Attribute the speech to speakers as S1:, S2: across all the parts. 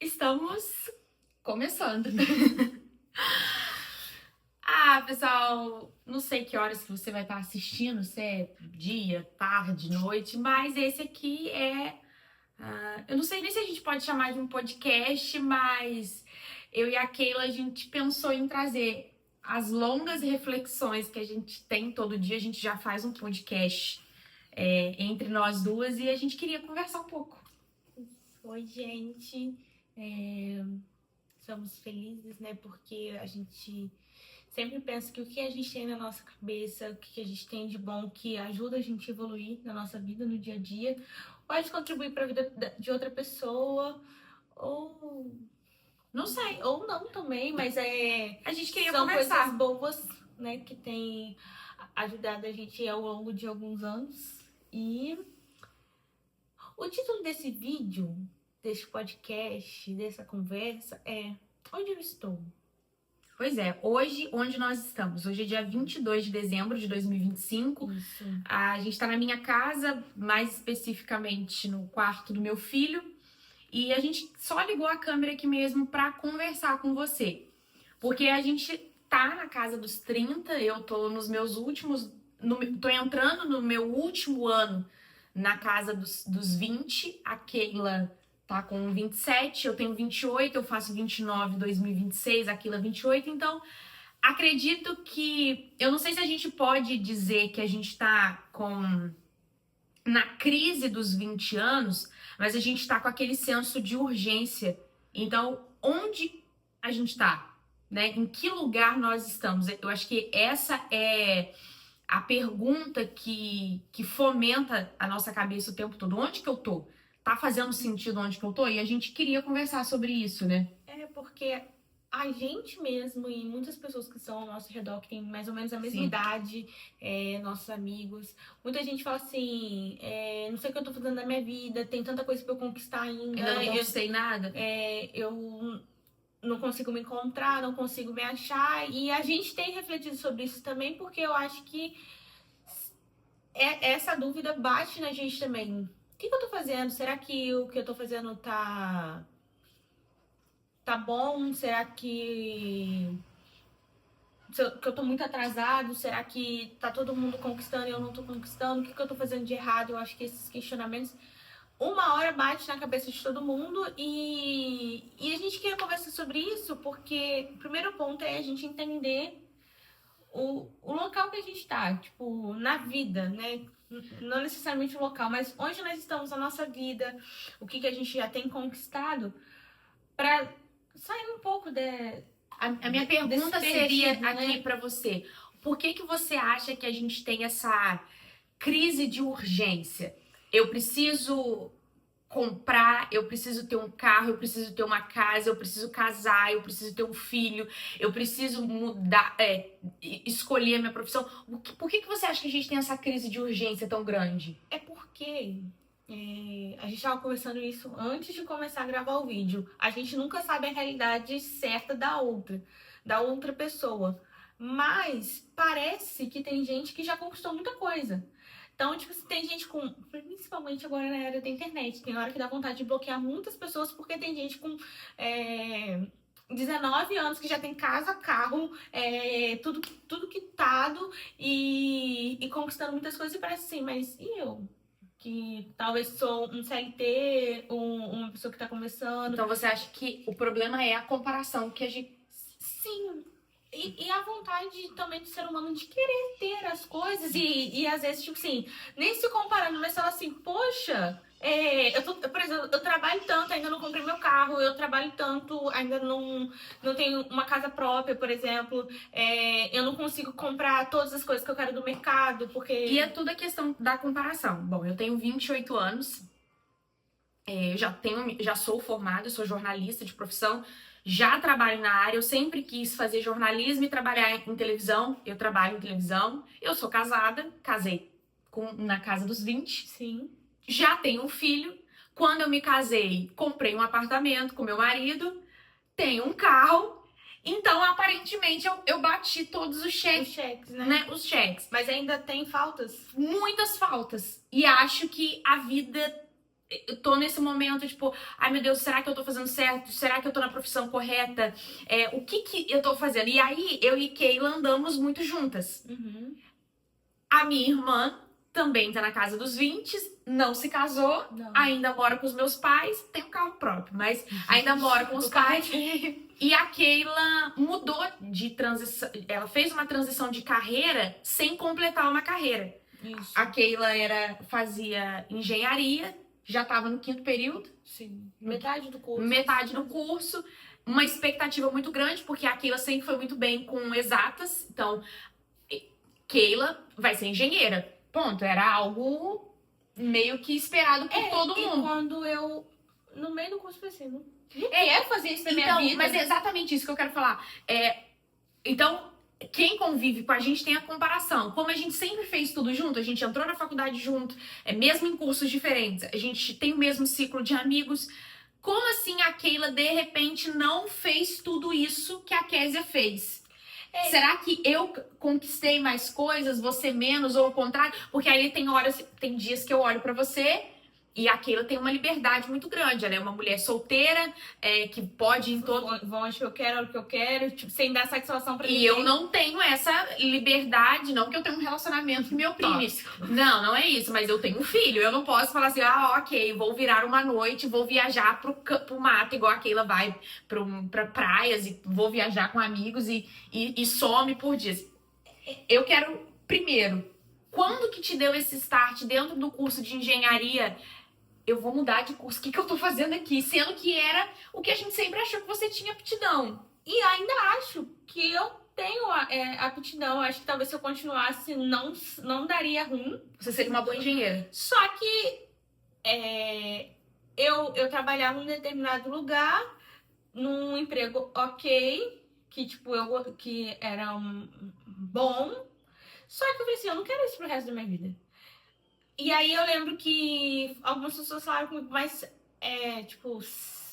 S1: Estamos começando. Pessoal, não sei que horas que você vai estar assistindo, se é dia, tarde, noite, mas esse aqui é... eu não sei nem se a gente pode chamar de um podcast, mas eu e a Keila, a gente pensou em trazer as longas reflexões que a gente tem todo dia. A gente já faz um podcast entre nós duas e a gente queria conversar um pouco.
S2: Oi, gente. Somos felizes, né? Porque a gente sempre pensa que o que a gente tem na nossa cabeça, o que a gente tem de bom, que ajuda a gente a evoluir na nossa vida, no dia a dia, pode contribuir para a vida de outra pessoa, ou
S1: Não sei.
S2: ou não também, mas
S1: A gente queria
S2: são
S1: conversar.
S2: coisas boas, né? Que tem ajudado a gente ao longo de alguns anos. E o título desse vídeo, desse podcast, dessa conversa é Onde Eu Estou?
S1: Pois é, hoje, onde nós estamos? Hoje é dia 22 de dezembro de 2025.
S2: Isso.
S1: A gente tá na minha casa, mais especificamente no quarto do meu filho. E a gente só ligou a câmera aqui mesmo pra conversar com você. Porque a gente tá na casa dos 30, eu tô nos meus últimos... tô entrando no meu último ano na casa dos 20. A Keila tá com 27, eu tenho 28, eu faço 29 em 2026, a Keila 28. Então, acredito que... eu não sei se a gente pode dizer que a gente tá na crise dos 20 anos, mas a gente tá com aquele senso de urgência. Então, onde a gente tá? Né? Em que lugar nós estamos? Eu acho que essa é a pergunta que fomenta a nossa cabeça o tempo todo. Onde que eu tô? Tá fazendo sentido onde que eu tô? E a gente queria conversar sobre isso, né?
S2: Porque a gente mesmo e muitas pessoas que estão ao nosso redor, que tem mais ou menos a mesma
S1: Sim.
S2: idade, nossos amigos, muita gente fala assim, não sei o que eu tô fazendo na minha vida, tem tanta coisa pra eu conquistar ainda.
S1: Ainda não conquistei nada.
S2: Eu não consigo me encontrar, não consigo me achar. E a gente tem refletido sobre isso também, porque eu acho que essa dúvida bate na gente também. O que eu tô fazendo? Será que o que eu tô fazendo tá bom? Será que eu tô muito atrasado? Será que tá todo mundo conquistando e eu não tô conquistando? O que eu tô fazendo de errado? Eu acho que esses questionamentos uma hora bate na cabeça de todo mundo e a gente queria conversar sobre isso porque o primeiro ponto é a gente entender o local que a gente tá, tipo, na vida, né? Não necessariamente o local, mas onde nós estamos na nossa vida, o que a gente já tem conquistado, pra sair um pouco
S1: A minha pergunta
S2: desse
S1: seria
S2: perdido,
S1: aqui
S2: né?
S1: pra você. Por que você acha que a gente tem essa crise de urgência? Eu preciso comprar, eu preciso ter um carro, eu preciso ter uma casa, eu preciso casar, eu preciso ter um filho, eu preciso mudar, escolher a minha profissão. Por que você acha que a gente tem essa crise de urgência tão grande?
S2: É porque a gente estava conversando isso antes de começar a gravar o vídeo. A gente nunca sabe a realidade certa da outra pessoa. Mas parece que tem gente que já conquistou muita coisa. Então, tipo, tem gente com... principalmente agora na era da internet. Tem hora que dá vontade de bloquear muitas pessoas porque tem gente com 19 anos que já tem casa, carro, tudo quitado e conquistando muitas coisas. E parece assim, mas e eu? Que talvez sou um CLT, uma pessoa que tá começando.
S1: Então você acha que o problema é a comparação que a gente...
S2: Sim. E a vontade também do ser humano de querer ter as coisas e às vezes, tipo assim, nem se comparando, mas fala assim, poxa, por exemplo, eu trabalho tanto, ainda não comprei meu carro, eu trabalho tanto, ainda não tenho uma casa própria, por exemplo, eu não consigo comprar todas as coisas que eu quero do mercado, porque...
S1: E é tudo a questão da comparação. Bom, eu tenho 28 anos, eu já sou formada, eu sou jornalista de profissão, já trabalho na área, eu sempre quis fazer jornalismo e trabalhar em televisão, eu trabalho em televisão, eu sou casada, casei na casa dos 20.
S2: Sim.
S1: Já tenho um filho, quando eu me casei, comprei um apartamento com meu marido, tenho um carro, então aparentemente eu bati todos os cheques.
S2: Os cheques, né?
S1: Os cheques.
S2: Mas ainda tem faltas?
S1: Muitas faltas. E acho que a vida eu tô nesse momento, tipo, ai meu Deus, será que eu tô fazendo certo? Será que eu tô na profissão correta? O que que eu tô fazendo? E aí, eu e Keila andamos muito juntas.
S2: Uhum.
S1: A minha irmã também tá na casa dos 20, não se casou,
S2: Não.
S1: ainda mora com os meus pais, tem um carro próprio, mas ainda mora com os
S2: O carro
S1: pais. E a Keila mudou de transição, ela fez uma transição de carreira sem completar uma carreira.
S2: Isso.
S1: A Keila fazia engenharia, já estava no 5º período.
S2: Sim. Metade do curso.
S1: Metade do curso. Uma expectativa muito grande, porque a Keila sempre foi muito bem com exatas. Então, Keila vai ser engenheira. Ponto. Era algo meio que esperado por todo mundo.
S2: E quando eu, no meio do curso, pensei, não quero fazer isso na minha vida.
S1: Mas é exatamente isso que eu quero falar. Então, quem convive com a gente tem a comparação. Como a gente sempre fez tudo junto, a gente entrou na faculdade junto, mesmo em cursos diferentes, a gente tem o mesmo ciclo de amigos. Como assim a Keila, de repente, não fez tudo isso que a Kézia fez? Será que eu conquistei mais coisas, você menos, ou o contrário? Porque aí tem dias que eu olho pra você e a Keila tem uma liberdade muito grande. Ela é uma mulher solteira, que pode ir em todo...
S2: Vão onde eu quero, o que eu quero, tipo, sem dar satisfação pra ninguém.
S1: E eu não tenho essa liberdade, não que eu tenho um relacionamento que me oprime. Não é isso, mas eu tenho um filho. Eu não posso falar assim, ok, vou virar uma noite, vou viajar pro mato, igual a Keila vai pra praias, e vou viajar com amigos e some por dias. Eu quero, primeiro, quando que te deu esse start dentro do curso de engenharia? Eu vou mudar de curso, o que eu tô fazendo aqui? Sendo que era o que a gente sempre achou que você tinha aptidão.
S2: E ainda acho que eu tenho aptidão. Acho que talvez se eu continuasse, não daria ruim.
S1: Você seria uma boa engenheira.
S2: Só que eu trabalhava em um determinado lugar, num emprego ok, que tipo, que era bom. Só que eu falei assim, eu não quero isso pro resto da minha vida. E aí eu lembro que algumas pessoas falaram comigo, mas tipo,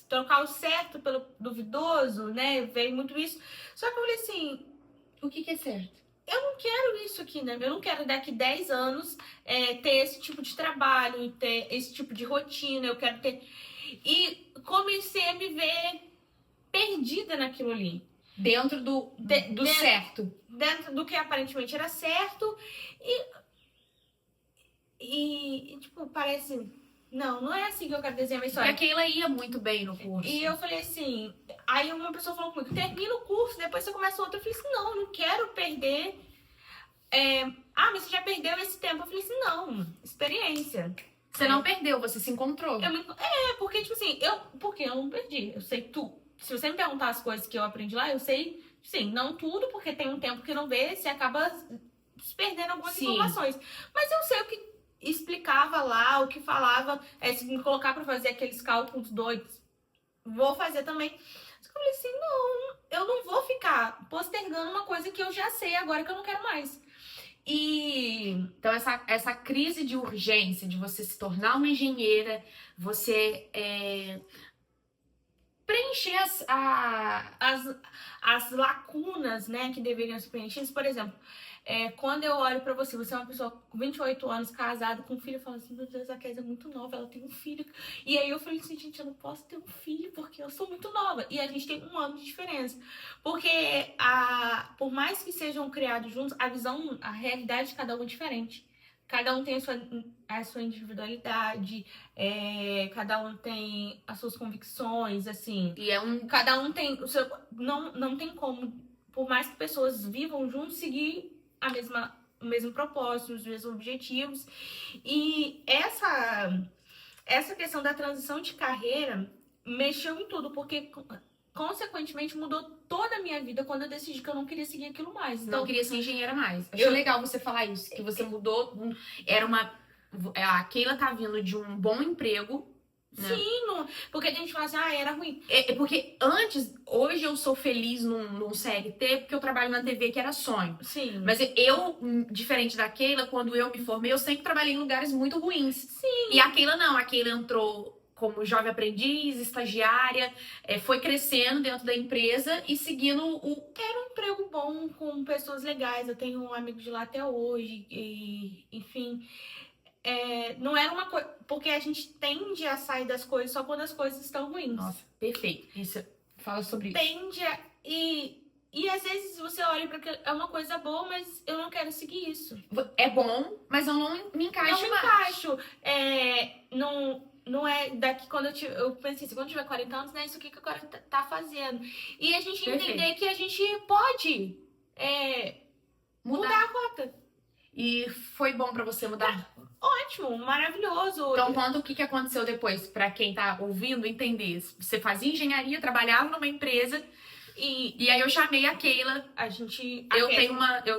S2: trocar o certo pelo duvidoso, né? Veio muito isso. Só que eu falei assim,
S1: o que é certo?
S2: Eu não quero isso aqui, né? Eu não quero daqui 10 anos ter esse tipo de trabalho, ter esse tipo de rotina, eu quero ter... E comecei a me ver perdida naquilo ali.
S1: Dentro do certo.
S2: Dentro do que aparentemente era certo. E tipo, parece... Não é assim que eu quero desenhar minha história.
S1: E a Keila ia muito bem no curso.
S2: E eu falei assim... Aí uma pessoa falou comigo, termina o curso, depois você começa outro. Eu falei assim, não, eu não quero perder... mas você já perdeu esse tempo. Eu falei assim, não, experiência.
S1: Você não perdeu, você se encontrou.
S2: Porque tipo assim, porque eu não perdi. Eu sei tudo. Se você me perguntar as coisas que eu aprendi lá, eu sei, sim, não tudo, porque tem um tempo que não vê, você acaba se perdendo algumas informações. Mas eu sei o que explicava lá, o que falava, se me colocar pra fazer aqueles cálculos doidos, vou fazer também. Eu falei assim, não, eu não vou ficar postergando uma coisa que eu já sei agora que eu não quero mais.
S1: Então essa crise de urgência de você se tornar uma engenheira, você preencher
S2: as lacunas, né, que deveriam ser preenchidas. Por exemplo, quando eu olho pra você é uma pessoa com 28 anos, casada, com um filho, eu falo assim, meu Deus, a Kézia é muito nova, ela tem um filho. E aí eu falei assim, gente, eu não posso ter um filho porque eu sou muito nova. E a gente tem 1 ano de diferença. Porque por mais que sejam criados juntos, a realidade de cada um é diferente. Cada um tem a sua individualidade, cada um tem as suas convicções, assim. Cada um tem o seu... Não tem como, por mais que pessoas vivam juntos, seguir o mesmo propósito, os mesmos objetivos. E essa questão da transição de carreira mexeu em tudo, porque consequentemente mudou toda a minha vida quando eu decidi que eu não queria seguir aquilo mais.
S1: Então, não queria ser engenheira mais. Achei legal você falar isso, que você mudou. A Keila tá vindo de um bom emprego. Né?
S2: Sim, porque a gente fala assim, era ruim.
S1: Porque hoje eu sou feliz num CLT porque eu trabalho na TV, que era sonho.
S2: Sim.
S1: Mas eu, diferente da Keila, quando eu me formei, eu sempre trabalhei em lugares muito ruins.
S2: Sim.
S1: E a Keila não, a Keila entrou como jovem aprendiz, estagiária, foi crescendo dentro da empresa e seguindo
S2: Era um emprego bom, com pessoas legais, eu tenho um amigo de lá até hoje, enfim... não era uma coisa... Porque a gente tende a sair das coisas só quando as coisas estão ruins.
S1: Nossa, perfeito. Isso, fala sobre isso.
S2: Tende a... E às vezes você olha para que é uma coisa boa, mas eu não quero seguir isso.
S1: É bom, mas eu não me encaixo
S2: Não me
S1: mais.
S2: encaixo. Não é daqui quando eu pensei assim, quando eu tiver 40 anos, não é isso aqui que eu quero tá fazendo. E a gente entender que a gente pode mudar a rota.
S1: E foi bom pra você mudar?
S2: Ótimo, maravilhoso.
S1: Então conta o que aconteceu depois, pra quem tá ouvindo entender. Você fazia engenharia, trabalhava numa empresa e aí eu chamei a Keila.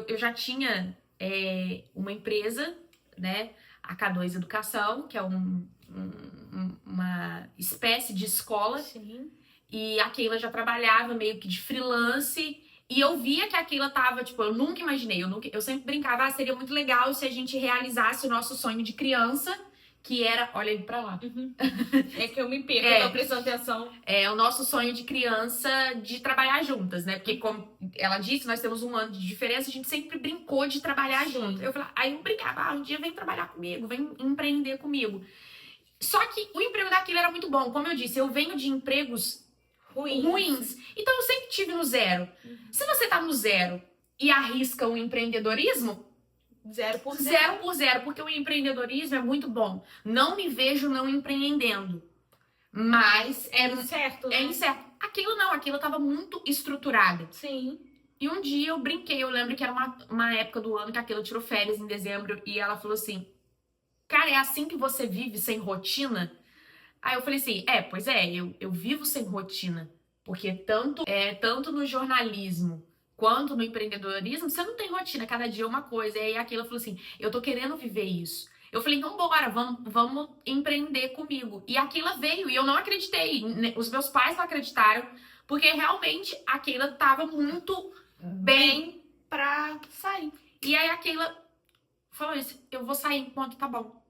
S1: Eu já tinha uma empresa, né? A K2 Educação, que é uma espécie de escola.
S2: Sim.
S1: E a Keila já trabalhava meio que de freelance. E eu via que a Keila tava, tipo, eu nunca imaginei. Eu sempre brincava, seria muito legal se a gente realizasse o nosso sonho de criança, que era... Olha ele pra lá.
S2: Uhum. É que eu me perco, eu tô prestando atenção.
S1: É o nosso sonho de criança de trabalhar juntas, né? Porque, como ela disse, nós temos 1 ano de diferença, a gente sempre brincou de trabalhar junto. Aí eu brincava, um dia vem trabalhar comigo, vem empreender comigo. Só que o emprego da Keila era muito bom. Como eu disse, eu venho de empregos ruins. Então eu sempre tive no zero. Se você tá no zero e arrisca o empreendedorismo,
S2: 0 por 0.
S1: 0 por 0, porque o empreendedorismo é muito bom. Não me vejo não empreendendo. Mas é
S2: incerto.
S1: É incerto. Aquilo tava muito estruturada.
S2: Sim.
S1: E um dia eu brinquei, eu lembro que era uma época do ano que aquilo tirou férias em dezembro e ela falou assim: cara, é assim que você vive sem rotina? Aí eu falei assim, pois é, eu vivo sem rotina, porque tanto no jornalismo quanto no empreendedorismo, você não tem rotina, cada dia é uma coisa. E aí aquilo falou assim, eu tô querendo viver isso. Eu falei, então bora, vamos empreender comigo. E a Keila veio, e eu não acreditei, os meus pais não acreditaram, porque realmente a Keila tava muito bem
S2: pra sair.
S1: E aí a Keila falou isso, eu vou sair enquanto tá bom.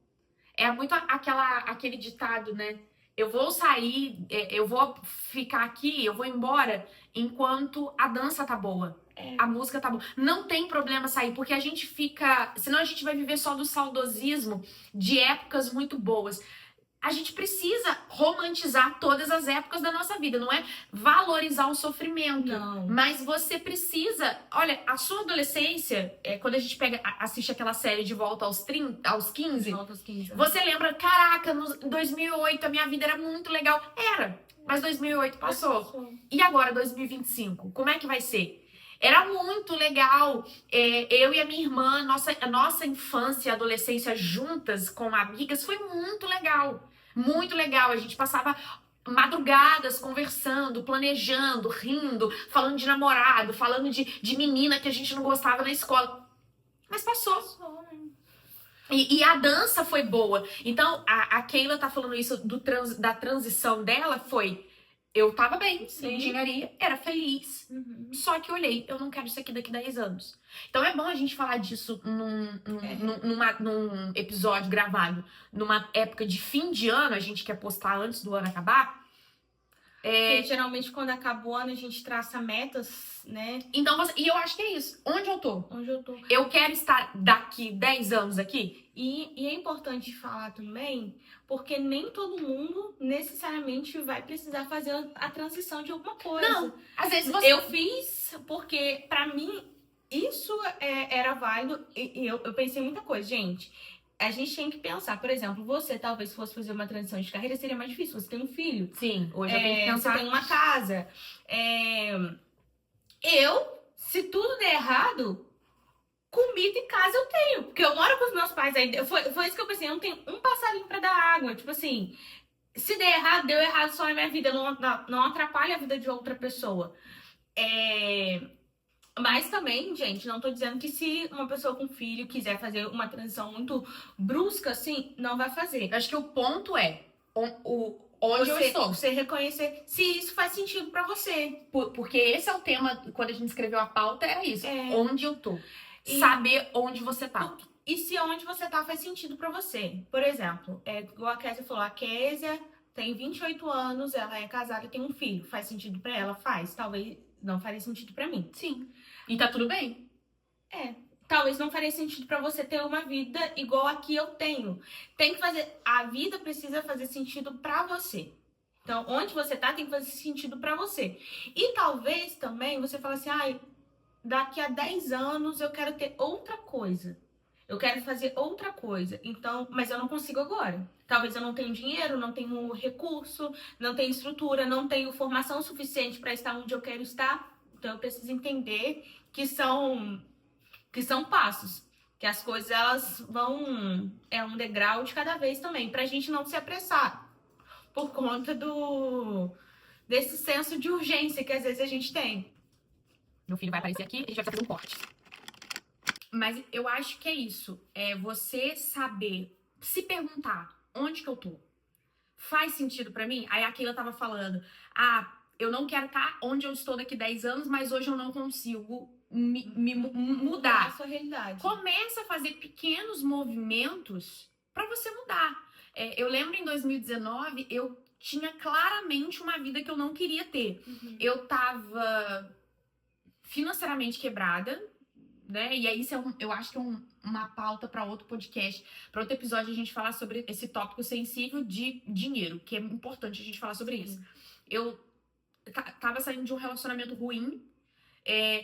S1: É muito aquele ditado, né? Eu vou sair, eu vou ficar aqui, eu vou embora enquanto a dança tá boa, a música tá boa. Não tem problema sair, porque a gente fica... Senão a gente vai viver só do saudosismo de épocas muito boas. A gente precisa romantizar todas as épocas da nossa vida, não é valorizar o sofrimento.
S2: Não.
S1: Mas você precisa... Olha, a sua adolescência, quando a gente assiste aquela série De Volta aos 15,
S2: Volta aos 15.
S1: Você lembra, caraca, em 2008 a minha vida era muito legal. Era, mas 2008 passou. E agora, 2025? Como é que vai ser? Era muito legal. Eu e a minha irmã, a nossa infância e adolescência juntas com amigas foi muito legal. Muito legal. A gente passava madrugadas conversando, planejando, rindo, falando de namorado, falando de menina que a gente não gostava na escola. Mas passou. E a dança foi boa. Então, a Keila tá falando isso da transição dela, foi... Eu tava bem, na engenharia, era feliz. Só que eu olhei, eu não quero isso aqui daqui 10 anos. Então é bom a gente falar disso num episódio gravado. Numa época de fim de ano, a gente quer postar antes do ano acabar.
S2: Porque geralmente quando acaba o ano a gente traça metas, né?
S1: Então, e eu acho que é isso. Onde eu tô?
S2: Onde eu tô.
S1: Eu quero estar daqui 10 anos aqui?
S2: E é importante falar também, porque nem todo mundo necessariamente vai precisar fazer a transição de alguma coisa.
S1: Não, às vezes
S2: eu fiz porque pra mim isso era válido e eu pensei muita coisa, gente. A gente tem que pensar, por exemplo, você talvez fosse fazer uma transição de carreira, seria mais difícil. Você tem um filho.
S1: Sim, hoje eu tenho que pensar.
S2: Você tem uma casa. Se tudo der errado, comida em casa eu tenho. Porque eu moro com os meus pais ainda. Foi isso que eu pensei, eu não tenho um passarinho pra dar água. Tipo assim, se der errado, deu errado só na minha vida. Não atrapalha a vida de outra pessoa. Mas também, gente, não tô dizendo que se uma pessoa com filho quiser fazer uma transição muito brusca, assim, não vai fazer.
S1: Eu acho que o ponto é onde eu estou.
S2: Você reconhecer se isso faz sentido pra você.
S1: Porque esse é o tema, quando a gente escreveu a pauta, era isso. Onde eu tô. Saber onde você tá.
S2: E se onde você tá faz sentido pra você. Por exemplo, igual a Kézia falou, a Kézia tem 28 anos, ela é casada e tem um filho. Faz sentido pra ela? Faz. Talvez não faria sentido pra mim.
S1: Sim. E tá tudo bem.
S2: talvez não faria sentido pra você ter uma vida igual a que eu tenho. Tem que fazer, a vida precisa fazer sentido pra você. Então, onde você tá tem que fazer sentido pra você. E talvez também você fale assim, ai, daqui a 10 anos eu quero ter outra coisa. Eu quero fazer outra coisa. Então, mas eu não consigo agora. Talvez eu não tenha dinheiro, não tenho recurso, não tenho estrutura, não tenho formação suficiente para estar onde eu quero estar. Então eu preciso entender que são passos, que as coisas elas vão um degrau de cada vez também, pra gente não se apressar por conta desse senso de urgência que às vezes a gente tem.
S1: Meu filho vai aparecer aqui, a gente vai fazer um corte. Mas eu acho que é isso. É você saber se perguntar onde que eu tô. Faz sentido pra mim? Aí a Keila tava falando, eu não quero estar onde eu estou daqui 10 anos, mas hoje eu não consigo me mudar.
S2: A sua realidade.
S1: Começa a fazer pequenos movimentos pra você mudar. Eu lembro em 2019, eu tinha claramente uma vida que eu não queria ter.
S2: Uhum.
S1: Eu tava financeiramente quebrada, né? E aí isso eu acho que é uma pauta para outro podcast, para outro episódio a gente falar sobre esse tópico sensível de dinheiro, que é importante a gente falar sobre isso. Eu tava saindo de um relacionamento ruim.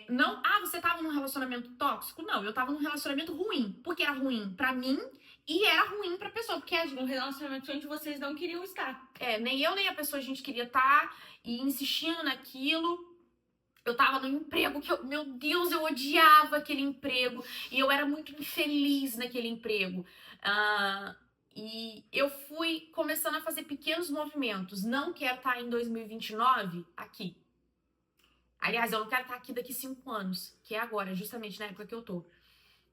S1: Não, você tava num relacionamento tóxico? Não, eu tava num relacionamento ruim, porque era ruim pra mim e era ruim pra pessoa, porque
S2: Um relacionamento onde vocês não queriam estar.
S1: nem eu nem a pessoa a gente queria estar, e insistindo naquilo. Eu tava num emprego que meu Deus, eu odiava aquele emprego. E eu era muito infeliz naquele emprego. E eu fui começando a fazer pequenos movimentos. Não quero estar em 2029 aqui. Aliás, eu não quero estar aqui daqui 5 anos, que é agora, justamente na época que eu tô.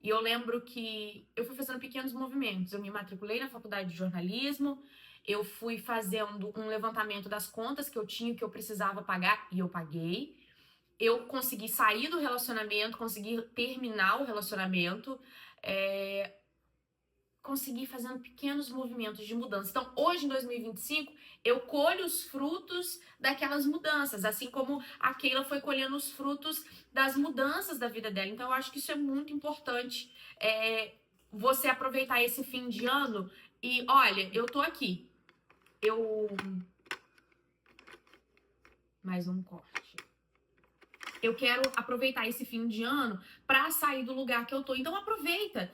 S1: E eu lembro que eu fui fazendo pequenos movimentos. Eu me matriculei na faculdade de jornalismo. Eu fui fazendo um levantamento das contas que eu tinha, que eu precisava pagar, e eu paguei. Eu consegui sair do relacionamento, consegui terminar o relacionamento, consegui fazendo pequenos movimentos de mudança. Então, hoje, em 2025, eu colho os frutos daquelas mudanças, assim como a Keila foi colhendo os frutos das mudanças da vida dela. Então, eu acho que isso é muito importante, você aproveitar esse fim de ano e, olha, eu tô aqui. Mais um corte. Eu quero aproveitar esse fim de ano pra sair do lugar que eu tô. Então aproveita,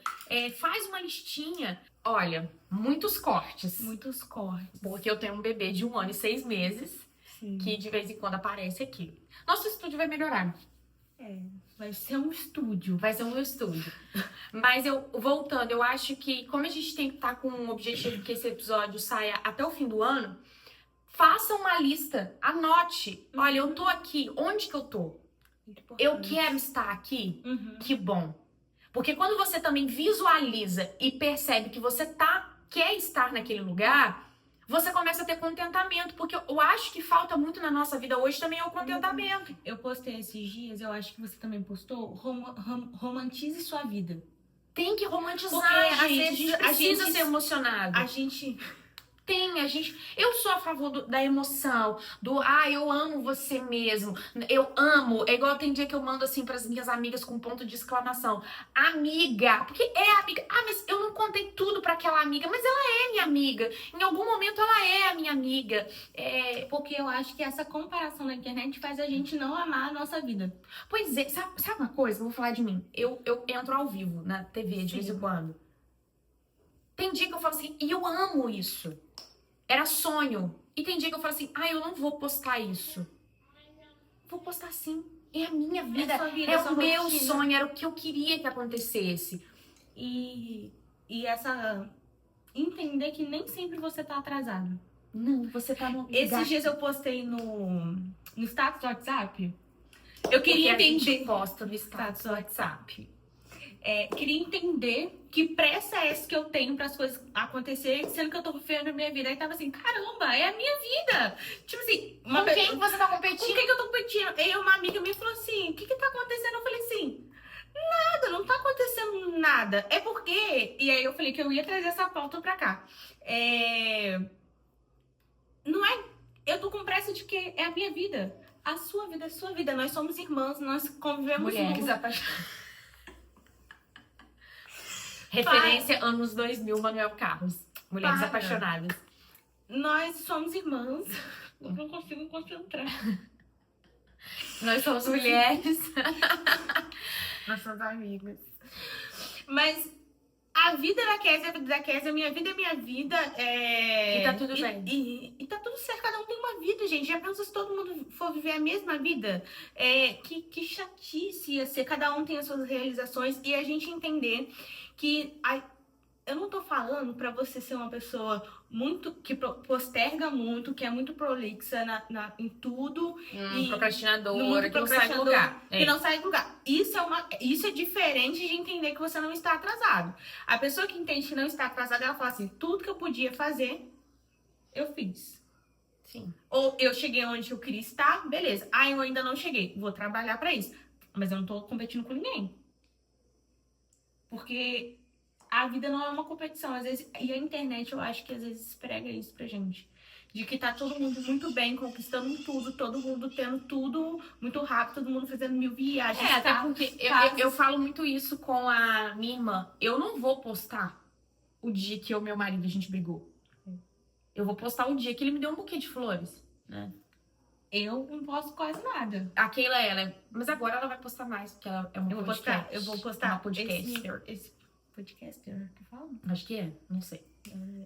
S1: faz uma listinha. Olha, muitos cortes.
S2: Muitos cortes.
S1: Porque eu tenho um bebê de 1 ano e 6 meses. Sim. Que de vez em quando aparece aqui. Nosso estúdio vai melhorar.
S2: Vai ser um estúdio.
S1: Vai ser um estúdio. Mas voltando, eu acho que como a gente tem que estar com um objetivo que esse episódio saia até o fim do ano, faça uma lista, anote. Olha, eu tô aqui, onde que eu tô? Eu quero estar aqui? Que bom. Porque quando você também visualiza e percebe que você quer estar naquele lugar, você começa a ter contentamento. Porque eu acho que falta muito na nossa vida hoje também é o contentamento.
S2: Eu postei esses dias, eu acho que você também postou, romantize sua vida.
S1: Tem que romantizar,
S2: porque,
S1: às vezes, a gente precisa ser emocionado. Eu sou a favor da emoção, eu amo você mesmo, eu amo, é igual tem dia que eu mando assim pras minhas amigas com ponto de exclamação, amiga, porque é amiga, mas eu não contei tudo pra aquela amiga, mas ela é minha amiga, em algum momento ela é a minha amiga,
S2: porque eu acho que essa comparação na internet faz a gente não amar a nossa vida.
S1: Pois é, sabe uma coisa, eu vou falar de mim, eu entro ao vivo na TV de vez em quando, tem dia que eu falo assim, e eu amo isso. Era sonho. E tem dia que eu falo assim, eu não vou postar isso. Vou postar sim. É a minha vida. É o meu sonho. Era o que eu queria que acontecesse.
S2: E essa... Entender que nem sempre você tá atrasado.
S1: Não, você tá no lugar.
S2: Esses dias eu postei no status do WhatsApp. Eu queria entender...
S1: A gente posta no status do WhatsApp.
S2: Queria entender que pressa é essa que eu tenho para as coisas acontecerem, sendo que eu tô vivendo a minha vida. Aí tava assim, caramba, é a minha vida. Tipo assim,
S1: com quem você tá competindo?
S2: Com quem que eu tô competindo? Aí uma amiga me falou assim, o que tá acontecendo? Eu falei assim, nada, não tá acontecendo nada. É porque... E aí eu falei que eu ia trazer essa pauta pra cá. Não é... Eu tô com pressa de que é a minha vida. A sua vida é a sua vida. Nós somos irmãs, nós convivemos...
S1: Mulheres, Referência anos 2000, Manuel Carlos. Mulheres
S2: Para.
S1: apaixonadas.
S2: Nós somos irmãs. Eu não consigo me concentrar.
S1: Nós somos mulheres. Nós somos amigas.
S2: Mas a vida da Kézia é a vida da Kézia, a minha vida é minha vida.
S1: E tá tudo bem.
S2: E tá tudo certo, cada um tem uma vida, gente. Já pensou se todo mundo for viver a mesma vida? Que chatice ia ser, cada um tem as suas realizações e a gente entender que eu não tô falando pra você ser uma pessoa que posterga muito, que é muito prolixa em tudo.
S1: Procrastinadora, que não sai do lugar.
S2: Que não sai do lugar. Isso é diferente de entender que você não está atrasado. A pessoa que entende que não está atrasada, ela fala assim, tudo que eu podia fazer, eu fiz.
S1: Sim.
S2: Ou eu cheguei onde eu queria estar, beleza. Eu ainda não cheguei, vou trabalhar pra isso. Mas eu não tô competindo com ninguém. Porque a vida não é uma competição, às vezes, e a internet eu acho que às vezes prega isso pra gente. De que tá todo mundo muito bem, conquistando tudo, todo mundo tendo tudo muito rápido, todo mundo fazendo 1000 viagens.
S1: Até porque eu falo muito isso com a minha irmã. Eu não vou postar o dia que eu e meu marido a gente brigou. Eu vou postar o dia que ele me deu um buquê de flores, né?
S2: Eu não posto quase nada.
S1: A Keila, mas agora ela vai postar mais, porque ela é uma podcast.
S2: Eu vou postar
S1: uma podcaster.
S2: Esse podcaster que fala?
S1: Acho que é, não sei.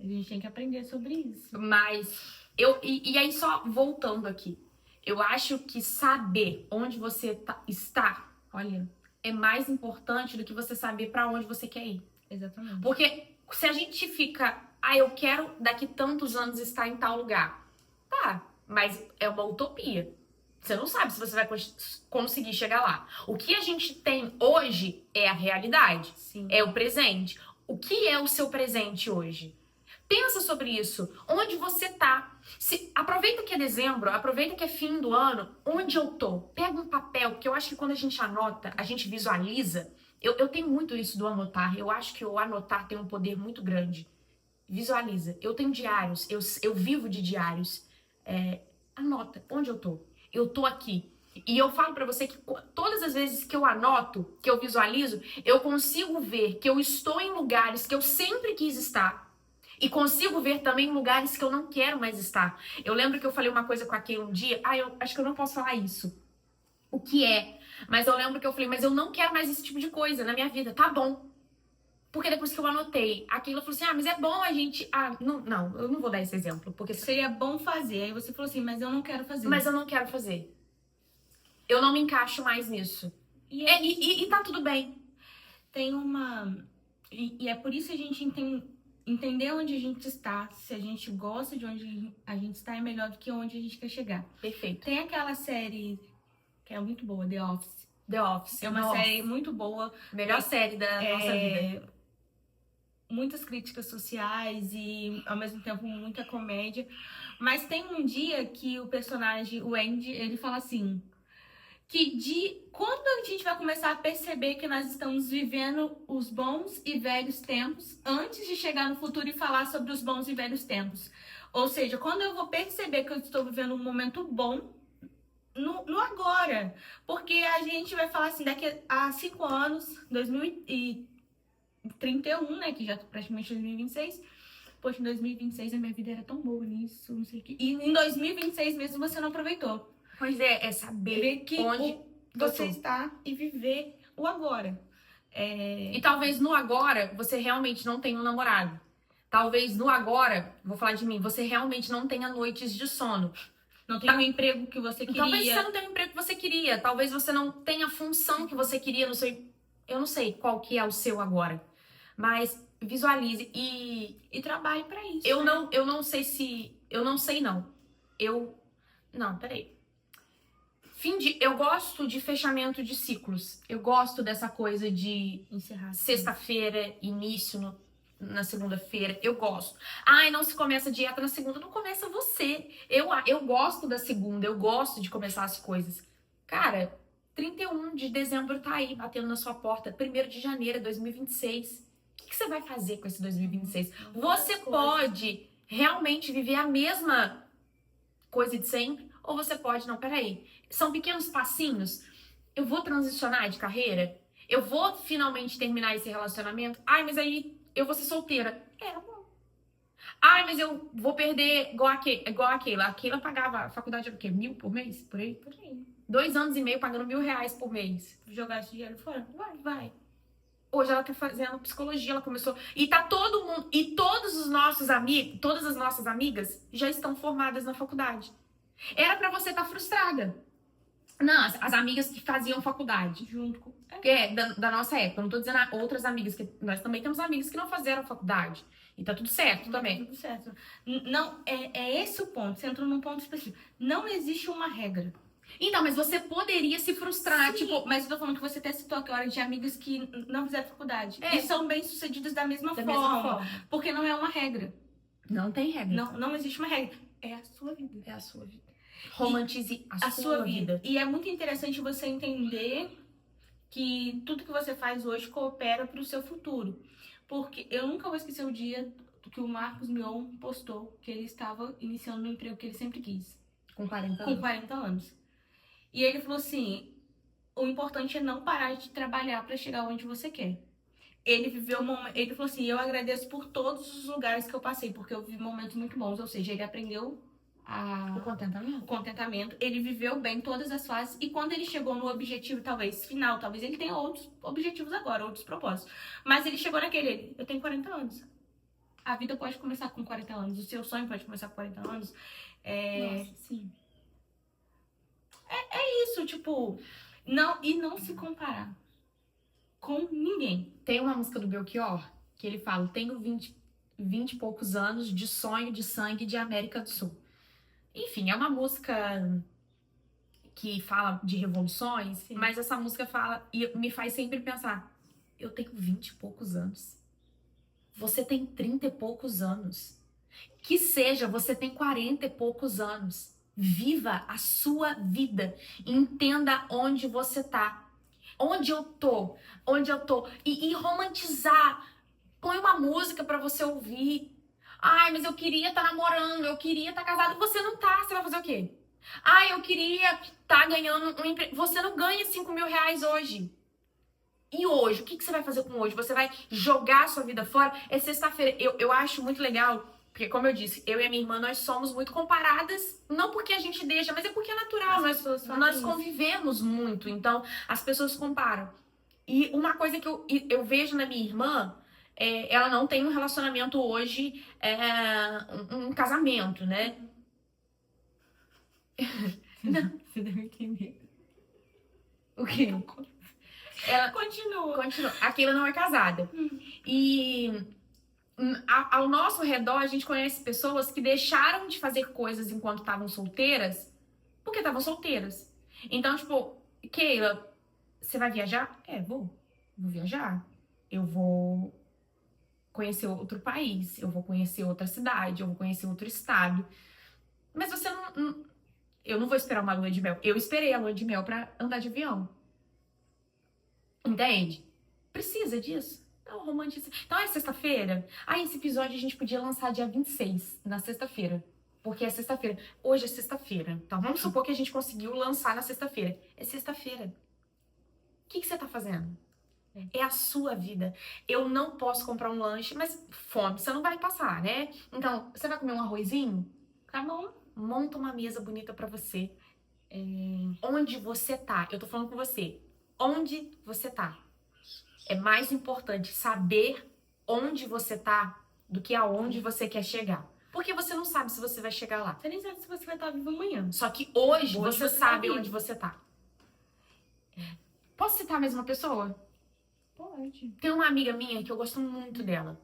S2: A gente tem que aprender sobre isso.
S1: Mas, e aí só voltando aqui, eu acho que saber onde você está, olha, é mais importante do que você saber pra onde você quer ir.
S2: Exatamente.
S1: Porque se a gente fica, eu quero daqui tantos anos estar em tal lugar. Tá, mas é uma utopia. Você não sabe se você vai conseguir chegar lá. O que a gente tem hoje é a realidade.
S2: Sim.
S1: É o presente. O que é o seu presente hoje? Pensa sobre isso. Onde você tá? Aproveita que é dezembro, aproveita que é fim do ano. Onde eu tô? Pega um papel, porque eu acho que quando a gente anota, a gente visualiza. Eu tenho muito isso do anotar. Eu acho que o anotar tem um poder muito grande. Visualiza. Eu tenho diários. Eu vivo de diários. Anota. Onde eu tô? Eu tô aqui. E eu falo pra você que todas as vezes que eu anoto, que eu visualizo, eu consigo ver que eu estou em lugares que eu sempre quis estar. E consigo ver também lugares que eu não quero mais estar. Eu lembro que eu falei uma coisa com a Kay um dia. Eu acho que eu não posso falar isso. O que é? Mas eu lembro que eu falei, mas eu não quero mais esse tipo de coisa na minha vida. Tá bom. Porque depois que eu anotei, aquilo falou assim, mas é bom a gente... não, eu não vou dar esse exemplo. Porque
S2: seria bom fazer. Aí você falou assim, mas eu não quero fazer.
S1: Mas eu não quero fazer. Eu não me encaixo mais nisso. E tá tudo bem.
S2: Tem uma... E é por isso a gente entender onde a gente está. Se a gente gosta de onde a gente está, é melhor do que onde a gente quer chegar.
S1: Perfeito.
S2: Tem aquela série que é muito boa, The Office.
S1: The Office.
S2: É uma série muito boa.
S1: Melhor série da nossa vida.
S2: Muitas críticas sociais e, ao mesmo tempo, muita comédia. Mas tem um dia que o personagem, o Andy, ele fala assim... quando a gente vai começar a perceber que nós estamos vivendo os bons e velhos tempos antes de chegar no futuro e falar sobre os bons e velhos tempos. Ou seja, quando eu vou perceber que eu estou vivendo um momento bom no agora. Porque a gente vai falar assim, daqui a 5 anos, 2031, né, que já tô praticamente 2026. Poxa, em 2026 a minha vida era tão boa nisso, não sei o que. E em 2026 mesmo você não aproveitou.
S1: Pois é saber que onde
S2: você está e viver o agora.
S1: E talvez no agora você realmente não tenha um namorado. Talvez no agora, vou falar de mim, você realmente não tenha noites de sono.
S2: Não tenha o emprego que você queria.
S1: Talvez você não tenha o emprego que você queria. Talvez você não tenha a função que você queria. Eu não sei qual que é o seu agora. Mas visualize e
S2: trabalhe pra isso.
S1: Eu não sei se... Eu não sei, não. Não, peraí. Eu gosto de fechamento de ciclos. Eu gosto dessa coisa de
S2: encerrar
S1: sexta-feira, início na segunda-feira. Eu gosto. Não se começa a dieta na segunda, não começa você. Eu gosto da segunda, eu gosto de começar as coisas. Cara, 31 de dezembro tá aí, batendo na sua porta. 1º de janeiro de 2026. O que você vai fazer com esse 2026? Você pode realmente viver a mesma coisa de sempre? Ou você pode, não, peraí, são pequenos passinhos. Eu vou transicionar de carreira? Eu vou finalmente terminar esse relacionamento? Ai, mas aí eu vou ser solteira. Era bom. Ai, mas eu vou perder igual a Keila. A Keila pagava a faculdade, o quê? 1.000 por mês? Por aí?
S2: Por aí.
S1: 2 anos e meio pagando R$ 1.000 por mês.
S2: Jogar esse dinheiro fora?
S1: Vai. Hoje ela tá fazendo psicologia, ela começou. E tá todo mundo. E todos os nossos amigos, todas as nossas amigas já estão formadas na faculdade. Era pra você estar frustrada. Não, as amigas que faziam faculdade.
S2: Junto com...
S1: Da nossa época. Eu não tô dizendo outras amigas, que nós também temos amigas que não fizeram faculdade. E tá tudo certo também.
S2: Tudo certo. Não, é esse o ponto. Você entrou num ponto específico. Não existe uma regra.
S1: Então, mas você poderia se frustrar,
S2: Sim,
S1: tipo...
S2: mas eu tô falando que você até citou aqui a hora de amigas que não fizeram faculdade.
S1: É.
S2: E são bem-sucedidas da mesma
S1: Da
S2: forma.
S1: mesma forma.
S2: Porque não é uma regra.
S1: Não tem regra.
S2: Não existe uma regra. É a sua vida.
S1: É a sua vida. Romantize
S2: A sua vida. E é muito interessante você entender que tudo que você faz hoje coopera pro seu futuro. Porque eu nunca vou esquecer o dia que o Marcos Mion postou que ele estava iniciando no emprego que ele sempre quis.
S1: Com 40
S2: Com 40 anos. E ele falou assim, o importante é não parar de trabalhar para chegar onde você quer. Ele viveu ele falou assim, eu agradeço por todos os lugares que eu passei, porque eu vivi momentos muito bons, ou seja, ele aprendeu
S1: O contentamento.
S2: o contentamento, ele viveu bem todas as fases, e quando ele chegou no objetivo, talvez final, talvez ele tenha outros objetivos agora, outros propósitos, mas ele chegou naquele, eu tenho 40 anos. A vida pode começar com 40 anos, o seu sonho pode começar com 40 anos.
S1: Nossa, sim.
S2: Isso, tipo, não se comparar com ninguém.
S1: Tem uma música do Belchior que ele fala, tenho 20 e poucos anos de sonho, de sangue de América do Sul. Enfim, é uma música que fala de revoluções,
S2: Sim.
S1: mas essa música fala e me faz sempre pensar, eu tenho 20 e poucos anos. Você tem 30 e poucos anos. Que seja, você tem 40 e poucos anos. Viva a sua vida. Entenda onde você tá. Onde eu tô. E romantizar. Põe uma música pra você ouvir. Ai, mas eu queria estar namorando, eu queria estar casado. Você não tá, você vai fazer o quê? Ai, eu queria estar ganhando um emprego. Você não ganha R$ 5.000 hoje. E hoje? O que você vai fazer com hoje? Você vai jogar a sua vida fora? É sexta-feira. Eu acho muito legal, porque como eu disse, eu e a minha irmã, nós somos muito comparadas. Não porque a gente deixa, mas é porque é natural. Nós convivemos muito, então as pessoas comparam. E uma coisa que eu vejo na minha irmã, ela não tem um relacionamento hoje, um casamento, né?
S2: Não, você deve entender.
S1: O quê? Ela
S2: Continua.
S1: Aquela não é casada. E ao nosso redor, a gente conhece pessoas que deixaram de fazer coisas enquanto estavam solteiras, porque estavam solteiras. Então, tipo, Keila, você vai viajar? Vou viajar. Eu vou conhecer outro país, eu vou conhecer outra cidade, eu vou conhecer outro estado. Mas você não... Eu não vou esperar uma lua de mel. Eu esperei a lua de mel pra andar de avião. Entende? Precisa disso. Então, romantiza. Então, é sexta-feira? Esse episódio a gente podia lançar dia 26, na sexta-feira. Porque é sexta-feira. Hoje é sexta-feira. Então, vamos supor que a gente conseguiu lançar na sexta-feira. É sexta-feira. O que você tá fazendo? É a sua vida. Eu não posso comprar um lanche, mas fome você não vai passar, né? Então, você vai comer um arrozinho? Tá bom. Monta uma mesa bonita pra você. Onde você tá? Eu tô falando com você. Onde você tá? É mais importante saber onde você tá do que aonde você quer chegar. Porque você não sabe se você vai chegar lá.
S2: Você nem sabe se você vai estar vivo amanhã.
S1: Só que hoje você sabe
S2: tá
S1: onde você tá. Posso citar a mesma pessoa?
S2: Pode.
S1: Tem uma amiga minha que eu gosto muito dela.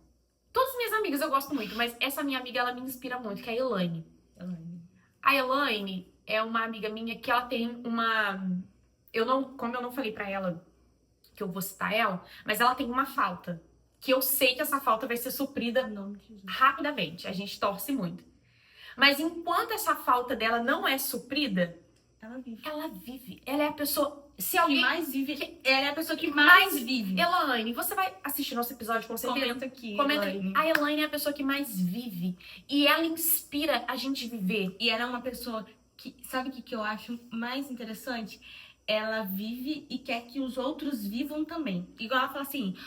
S1: Todas as minhas amigas eu gosto muito, mas essa minha amiga, ela me inspira muito, que é a Elaine. A Elaine é uma amiga minha que ela tem uma... Como eu não falei pra ela que eu vou citar ela, mas ela tem uma falta. Que eu sei que essa falta vai ser suprida rapidamente. A gente torce muito. Mas enquanto essa falta dela não é suprida,
S2: ela vive.
S1: Ela vive. Ela é a pessoa... Se alguém...
S2: que mais vive. Ela é a pessoa que mais vive.
S1: Elaine, você vai assistir nosso episódio com certeza?
S2: Comenta aqui.
S1: Comenta aqui. A Elaine é a pessoa que mais vive. E ela inspira a gente viver.
S2: E ela é uma pessoa que... Sabe o que eu acho mais interessante? ela vive e quer que os outros vivam também. Igual ela fala assim,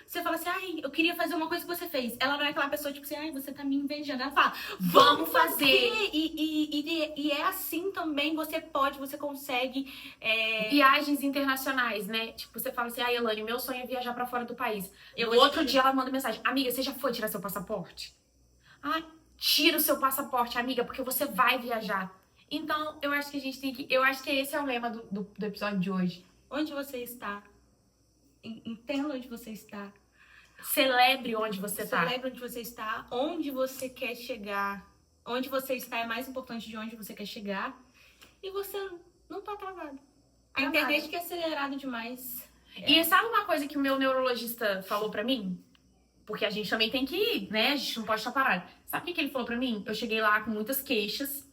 S2: você fala assim, ai, eu queria fazer uma coisa que você fez. Ela não é aquela pessoa, tipo assim, ai, você tá me invejando. Ela fala, vamos fazer! E é assim também, você pode, você consegue.
S1: Viagens internacionais, né? Tipo, você fala assim, ai, Elane, meu sonho é viajar pra fora do país.
S2: Eu
S1: No outro dia ela manda mensagem, amiga, você já foi tirar seu passaporte? Ah, tira o seu passaporte, amiga, porque você vai viajar. Então, eu acho que a gente tem que... Eu acho que esse é o lema do episódio de hoje.
S2: Onde você está? Entenda onde você está.
S1: Celebre onde você tá.
S2: Celebre onde você está, onde você quer chegar. Onde você está é mais importante de onde você quer chegar. E você não tá travado. A internet que é acelerada demais.
S1: E sabe uma coisa que o meu neurologista falou pra mim? Porque a gente também tem que ir, né? A gente não pode estar parado. Sabe o que ele falou pra mim? Eu cheguei lá com muitas queixas.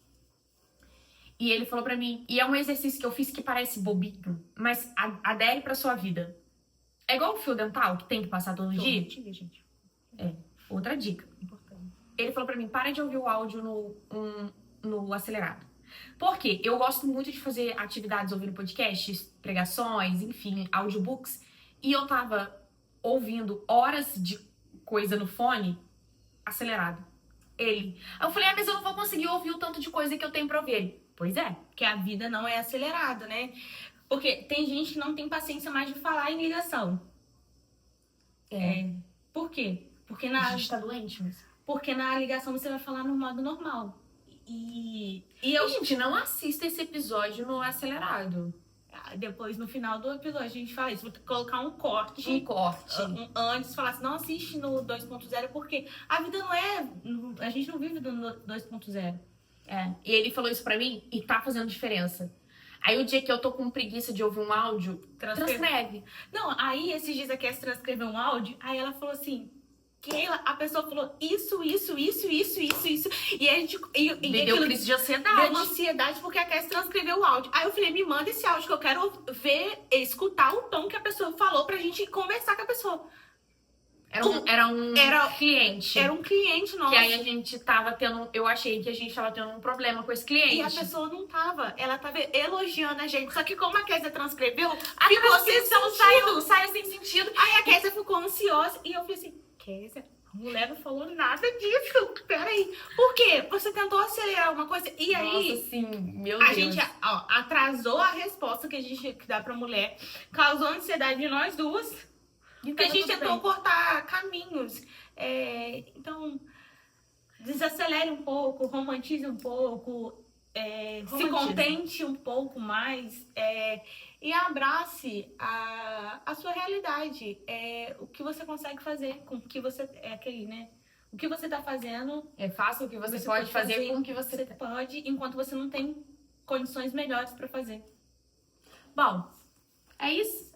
S1: E ele falou pra mim... E é um exercício que eu fiz que parece bobinho. Mas adere pra sua vida. É igual o fio dental, que tem que passar todo dia.
S2: Gente.
S1: Outra dica.
S2: Importante.
S1: Ele falou pra mim, para de ouvir o áudio no acelerado. Por quê? Eu gosto muito de fazer atividades ouvindo podcasts, pregações, enfim, audiobooks. E eu tava ouvindo horas de coisa no fone acelerado. Aí eu falei, mas eu não vou conseguir ouvir o tanto de coisa que eu tenho pra ouvir. Ele, pois é.
S2: Porque a vida não é acelerada, né? Porque tem gente que não tem paciência mais de falar em ligação. Por quê? Porque
S1: A gente tá doente, mas...
S2: Porque na ligação você vai falar no modo normal.
S1: E gente, não assista esse episódio no acelerado.
S2: Depois, no final do episódio, a gente fala isso. Vou colocar um corte. Antes, falar assim, não assiste no 2.0, porque a vida não é... A gente não vive no 2.0.
S1: E ele falou isso pra mim e tá fazendo diferença. Aí o dia que eu tô com preguiça de ouvir um áudio, transcreve.
S2: Não, aí esses dias a Cass transcreveu um áudio, aí ela falou assim... a pessoa falou isso. E a gente...
S1: Me deu crise de ansiedade.
S2: Deu ansiedade porque a Cass transcreveu o áudio. Aí eu falei, me manda esse áudio que eu quero escutar o tom que a pessoa falou pra gente conversar com a pessoa.
S1: Era um cliente.
S2: Era um cliente nosso.
S1: Que aí a gente tava tendo... Eu achei que a gente tava tendo um problema com esse cliente.
S2: E a pessoa não tava. Ela tava elogiando a gente. Só que como a Kézia transcreveu,
S1: a transcrição saiu sem sentido.
S2: Aí a Kézia ficou ansiosa. E eu falei assim, Kézia, a mulher não falou nada disso. Peraí. Por quê? Você tentou acelerar uma coisa e aí...
S1: Nossa, sim. Meu Deus.
S2: A gente atrasou a resposta que a gente dá pra mulher. Causou ansiedade de nós duas. Porque a gente tentou cortar caminhos. Então, desacelere um pouco, romantize um pouco, se contente um pouco mais e abrace a sua realidade. O que você consegue fazer com o que você... O que você tá fazendo...
S1: Faça o que você pode fazer com o que você
S2: pode, enquanto você não tem condições melhores pra fazer.
S1: Bom, é isso.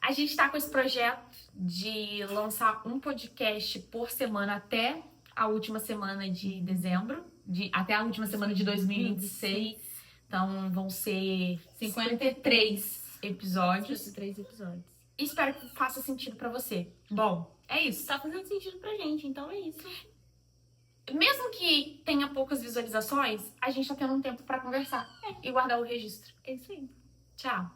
S1: A gente tá com esse projeto de lançar um podcast por semana até a última semana de dezembro, até a última semana de 2026. Então vão ser 53 episódios.
S2: 53 episódios.
S1: Espero que faça sentido pra você. Bom, é isso.
S2: Tá fazendo sentido pra gente, então é isso.
S1: Mesmo que tenha poucas visualizações, a gente tá tendo um tempo pra conversar e guardar o registro.
S2: É isso aí.
S1: Tchau.